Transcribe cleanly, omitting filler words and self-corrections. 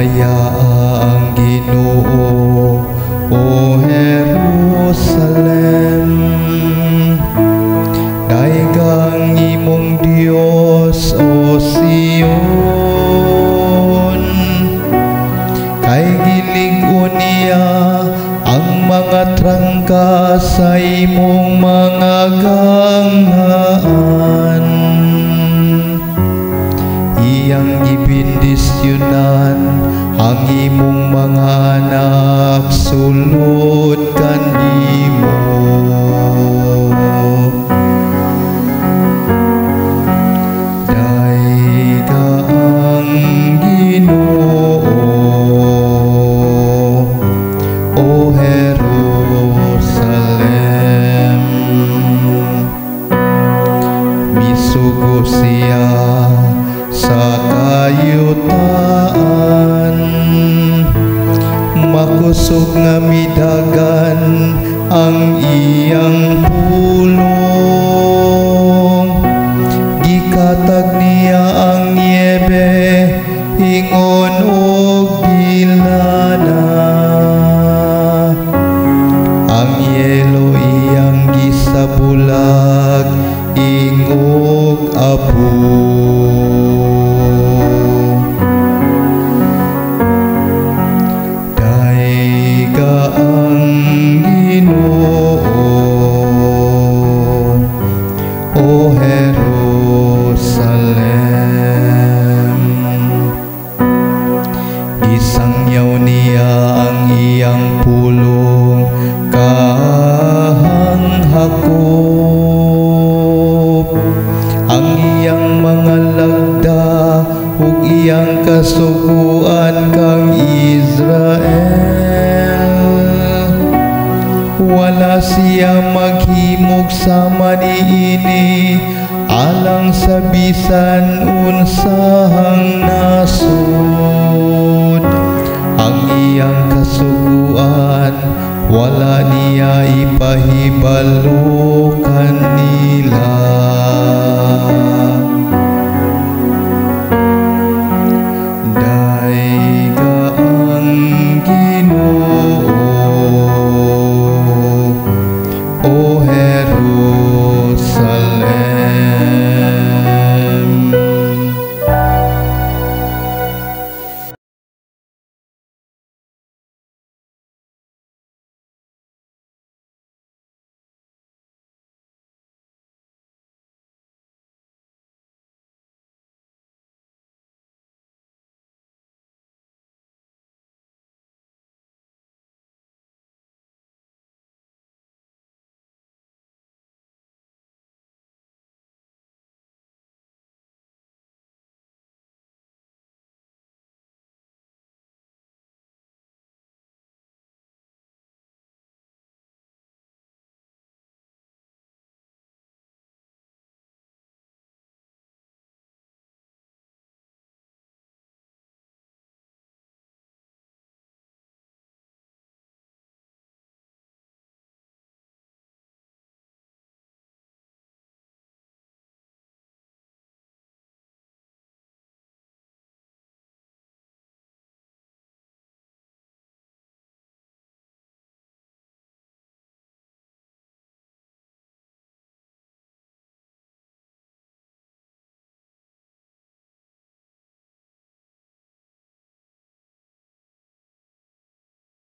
Maya ang Ginoo, o Jerusalem. Daigang imong Dios, o Sion. Kay gilig-on niya ang mga trangka sa imong mga ganghaan. Iyang gibindisyonan ang imong mga anak, sulod kanimo. Daiga ang Ginoo, o Jerusalem. Misugo siya sa kayutaan, makusog nga midagan ang iyang pulong. Gikatag niya ang niebe, ingon og dilana. Ang yelo iyang gisabulag, ingog apo. Daiga ang Ginoo, o Jerusalem. Isangyaw niya ang iyang pulong, kahang hakop. Ang iyang mga lagda, ug iyang kasuguan kang Israel. Wala siya maghimog sama niini, alang sa bisan unsahang nasud. Ang iyang kasuguan, wala niya ipahibalo.